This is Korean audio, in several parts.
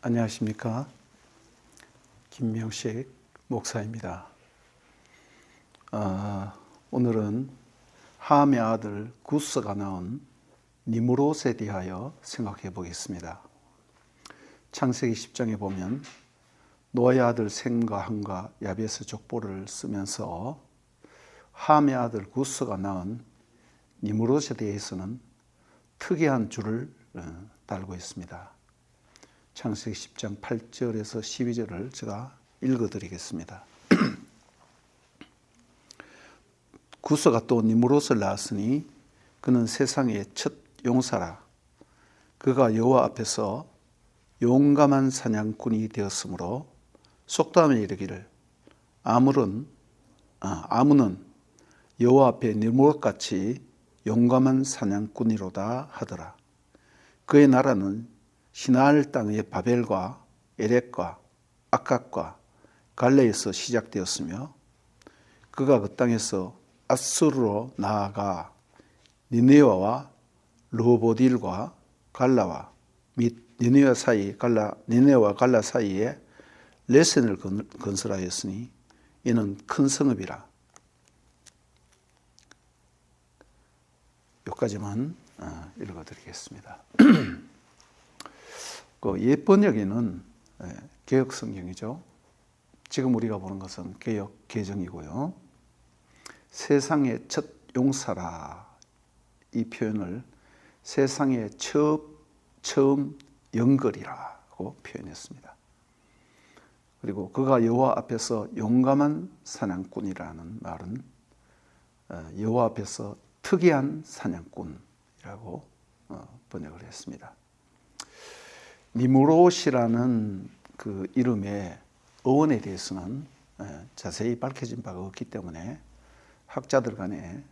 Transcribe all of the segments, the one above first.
안녕하십니까. 김명식 목사입니다. 오늘은 함의 아들 구스가 낳은 니므롯에 대하여 생각해 보겠습니다. 창세기 10장에 보면 노아의 아들 셈과 함과 야베스 족보를 쓰면서 함의 아들 구스가 낳은 니므롯에 대해서는 특이한 줄을 달고 있습니다. 창세기 10장 8절에서 12절을 제가 읽어드리겠습니다. 구스가 또 니므롯을 낳았으니 그는 세상의 첫 용사라. 그가 여호와 앞에서 용감한 사냥꾼이 되었으므로 속담에 이르기를 아무는 여호와 앞에 니므롯같이 용감한 사냥꾼이로다 하더라. 그의 나라는 시나알 땅의 바벨과 에렉과 아깝과 갈레에서 시작되었으며 그가 그 땅에서 아수르로 나아가 니느웨와 르호보딜과 갈라와 및 니느웨와 갈라 사이에 레센을 건설하였으니 이는 큰 성읍이라. 여기까지만 읽어드리겠습니다. 옛 번역에는 개역 성경이죠. 지금 우리가 보는 것은 개역 개정이고요. 세상의 첫 용사라, 이 표현을 세상의 처음 영걸이라고 표현했습니다. 그리고 그가 여호와 앞에서 용감한 사냥꾼이라는 말은 여호와 앞에서 특이한 사냥꾼이라고 번역을 했습니다. 니므롯이라는 그 이름의 어원에 대해서는 자세히 밝혀진 바가 없기 때문에 학자들 간에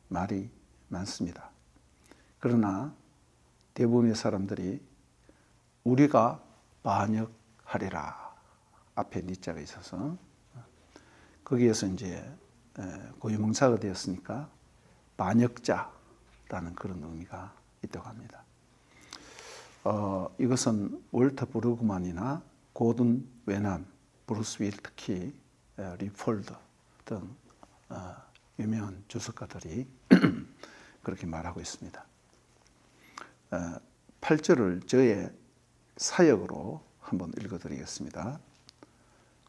말이 많습니다. 그러나 대부분의 사람들이 우리가 반역하리라 앞에 니자가 있어서 거기에서 이제 고유명사가 되었으니까 반역자라는 그런 의미가 있다고 합니다. 이것은 월터 브루그만이나 고든 웨남, 브루스 윌, 특히 리폴드 등 유명한 주석가들이 그렇게 말하고 있습니다. 8절을 저의 사역으로 한번 읽어드리겠습니다.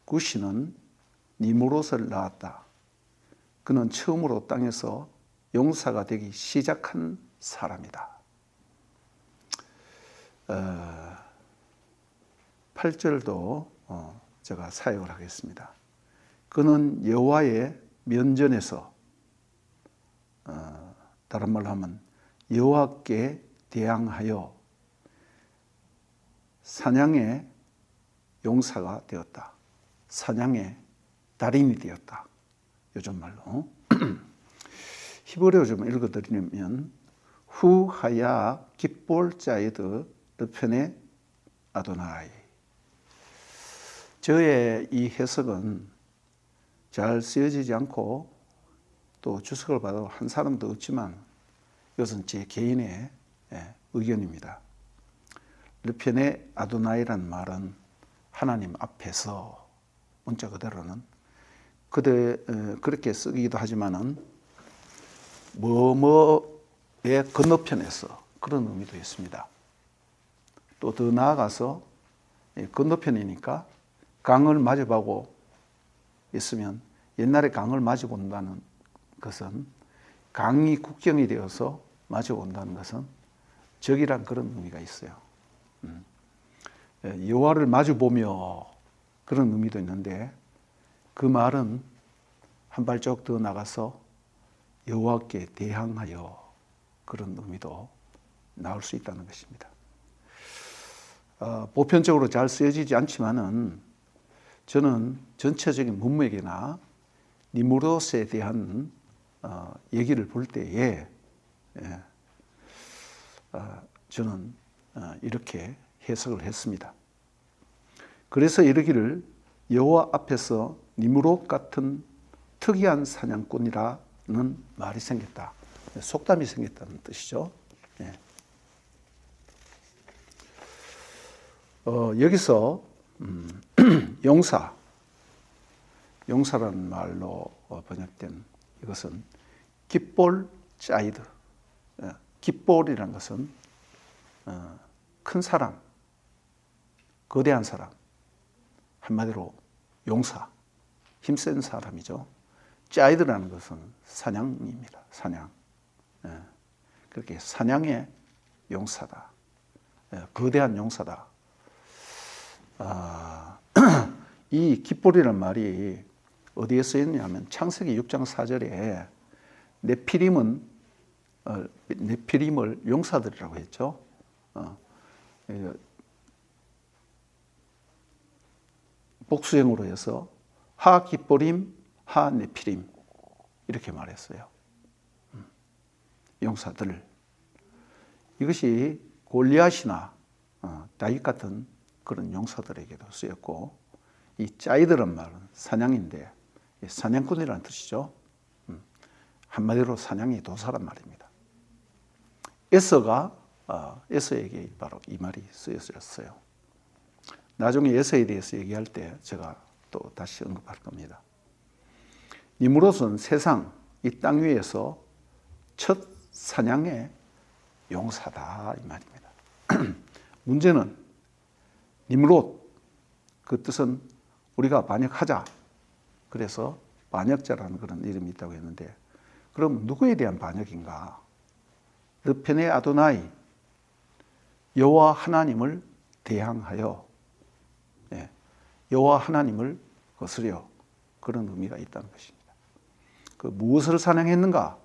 구시는 니므롯을 낳았다. 그는 처음으로 땅에서 용사가 되기 시작한 사람이다. 8절도 제가 사역을 하겠습니다. 그는 여호와의 면전에서 다른 말로 하면 여호와께 대항하여 사냥의 용사가 되었다. 사냥의 달인이 되었다. 요즘 말로. 히브리어 좀 읽어드리면 후하야 깃볼 짜이드 르펜의 아도나이. 저의 이 해석은 잘 쓰여지지 않고 또 주석을 받아 한 사람도 없지만 이것은 제 개인의 의견입니다. 르펜의 아도나이라는 말은 하나님 앞에서, 문자 그대로는 그렇게 쓰기도 하지만은 뭐뭐의 건너편에서 그런 의미도 있습니다. 또 더 나아가서 건너편이니까 강을 마주보고 있으면 옛날에 강을 마주본다는 것은 강이 국경이 되어서 마주본다는 것은 적이란 그런 의미가 있어요. 여호와를 마주보며 그런 의미도 있는데 그 말은 한 발짝 더 나가서 여호와께 대항하여 그런 의미도 나올 수 있다는 것입니다. 보편적으로 잘 쓰여지지 않지만은 저는 전체적인 문맥이나 니므롯에 대한 얘기를 볼 때에 저는 이렇게 해석을 했습니다. 그래서 이르기를 여호와 앞에서 니므롯 같은 특이한 사냥꾼이라는 말이 생겼다. 속담이 생겼다는 뜻이죠. 여기서 용사라는 말로 번역된 이것은 깃볼 짜이드. 깃볼이라는 것은 큰 사람, 거대한 사람, 한마디로 용사, 힘센 사람이죠. 짜이드라는 것은 사냥입니다. 사냥. 그렇게 사냥의 용사다. 거대한 용사다. 이 깃볼이라는 말이 어디에 쓰였냐면 창세기 6장 4절에 네피림을 용사들이라고 했죠. 복수형으로 해서 하 깃보림 하 네피림 이렇게 말했어요. 용사들. 이것이 골리앗이나 다윗 같은 그런 용사들에게도 쓰였고, 이 짜이드란 말은 사냥인데 사냥꾼이라는 뜻이죠. 한마디로 사냥의 도사란 말입니다. 에서에게 바로 이 말이 쓰여졌어요. 나중에 에서에 대해서 얘기할 때 제가 또 다시 언급할 겁니다. 니므롯은 세상 이 땅 위에서 첫 사냥의 용사다 이 말입니다. 문제는 니므롯 그 뜻은 우리가 반역하자. 그래서 반역자라는 그런 이름이 있다고 했는데, 그럼 누구에 대한 반역인가? 르펜의 아도나이 여호와 하나님을 대항하여 여호와 하나님을 거스려 그런 의미가 있다는 것입니다. 그 무엇을 사냥했는가?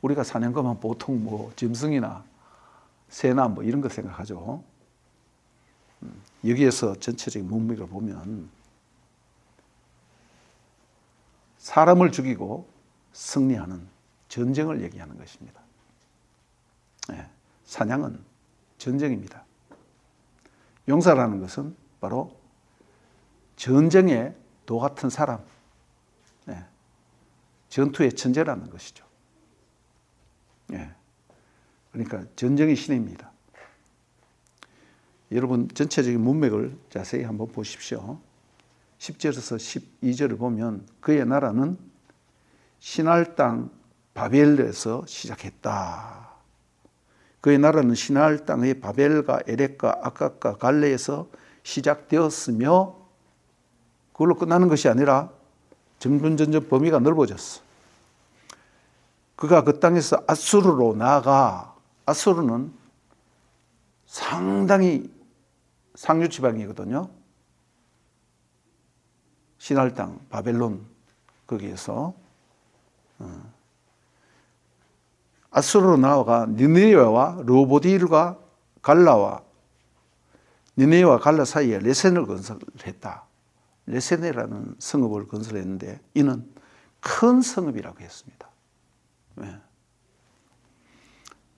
우리가 사냥하면 보통 짐승이나 새나 이런 거 생각하죠. 여기에서 전체적인 문맥을 보면 사람을 죽이고 승리하는 전쟁을 얘기하는 것입니다. 사냥은 전쟁입니다. 용사라는 것은 바로 전쟁의 도 같은 사람, 전투의 천재라는 것이죠. 그러니까 전쟁의 신입니다. 여러분 전체적인 문맥을 자세히 한번 보십시오. 10절에서 12절을 보면 그의 나라는 시날 땅 바벨에서 시작했다. 그의 나라는 시날 땅의 바벨과 에렉과 아깝과 갈레에서 시작되었으며 그걸로 끝나는 것이 아니라 점점 범위가 넓어졌어. 그가 그 땅에서 아수르로 나아가, 아수르는 상당히 상류 지방이거든요. 시날 땅 바벨론 거기에서 아수르로 나아가 니느웨와 르호보딜과 갈라와 니느웨와 갈라 사이에 레센을 건설했다. 레세네라는 성읍을 건설했는데 이는 큰 성읍이라고 했습니다.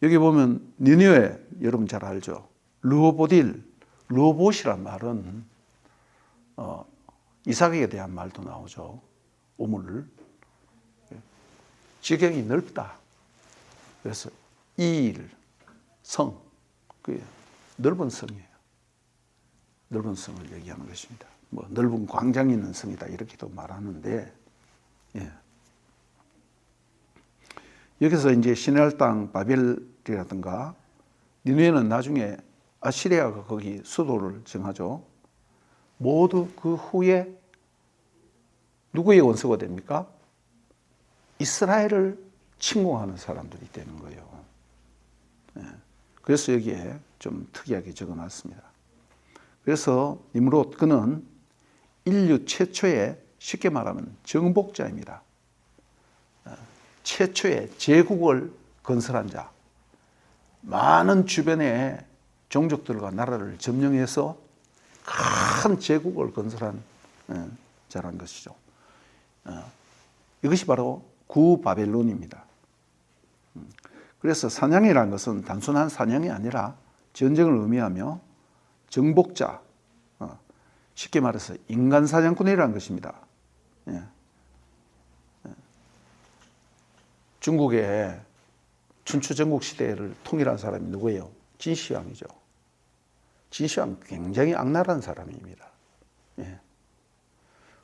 여기 보면 니느웨 여러분 잘 알죠. 르호보딜, 르호봇이란 말은 이삭에게 대한 말도 나오죠. 우물, 지경이 넓다. 그래서 이일, 성, 그 넓은 성이에요. 넓은 성을 얘기하는 것입니다. 넓은 광장이 있는 성이다 이렇게도 말하는데, 여기서 이제 시날 땅 바벨이라든가 니느웨는 나중에 아시리아가 거기 수도를 정하죠. 모두 그 후에 누구의 원수가 됩니까? 이스라엘을 침공하는 사람들이 되는 거예요. 그래서 여기에 좀 특이하게 적어놨습니다. 그래서 니므롯 그는 인류 최초의 쉽게 말하면 정복자입니다. 최초의 제국을 건설한 자, 많은 주변의 종족들과 나라를 점령해서 큰 제국을 건설한 자란 것이죠. 이것이 바로 구바벨론입니다. 그래서 사냥이라는 것은 단순한 사냥이 아니라 전쟁을 의미하며 정복자, 쉽게 말해서 인간 사냥꾼이라는 것입니다. 중국의 춘추 전국 시대를 통일한 사람이 누구예요? 진시황이죠. 진시황 굉장히 악랄한 사람입니다. 예.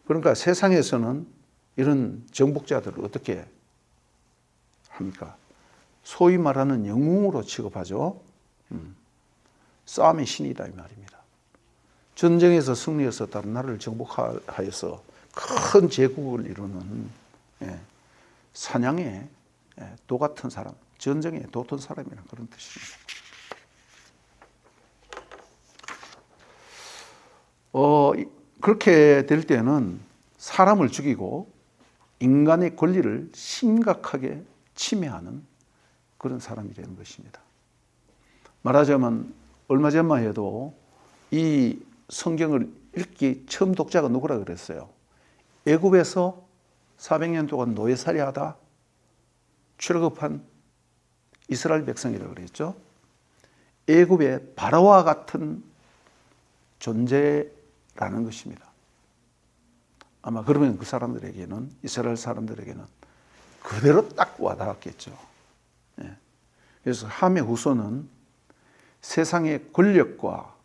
그러니까 세상에서는 이런 정복자들을 어떻게 합니까? 소위 말하는 영웅으로 취급하죠. 싸움의 신이다 이 말입니다. 전쟁에서 승리해서 다른 나라를 정복하여서 큰 제국을 이루는 사냥의 도 같은 사람, 전쟁의 도ton 사람이라는 그런 뜻입니다. 그렇게 될 때는 사람을 죽이고 인간의 권리를 심각하게 침해하는 그런 사람이 되는 것입니다. 말하자면 얼마 전만 해도 이 성경을 읽기 처음 독자가 누구라 그랬어요? 애굽에서 400년 동안 노예살이하다 출애굽한 이스라엘 백성이라고 그랬죠. 애굽의 바로와 같은 존재라는 것입니다. 아마 그러면 그 사람들에게는, 이스라엘 사람들에게는 그대로 딱 와닿았겠죠. 그래서 함의 후손은 세상의 권력과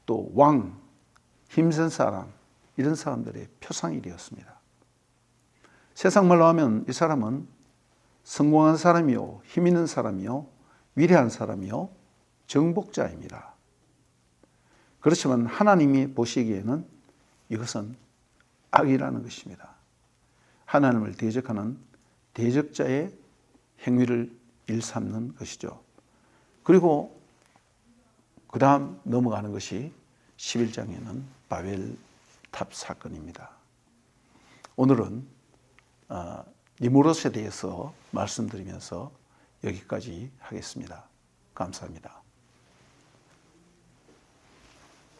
또 왕, 힘센 사람, 이런 사람들의 표상이 되었습니다. 세상 말로 하면 이 사람은 성공한 사람이요, 힘 있는 사람이요, 위대한 사람이요, 정복자입니다. 그렇지만 하나님이 보시기에는 이것은 악이라는 것입니다. 하나님을 대적하는 대적자의 행위를 일삼는 것이죠. 그리고 그 다음 넘어가는 것이 11장에는 바벨탑 사건입니다. 오늘은 니무롯에 대해서 말씀드리면서 여기까지 하겠습니다. 감사합니다.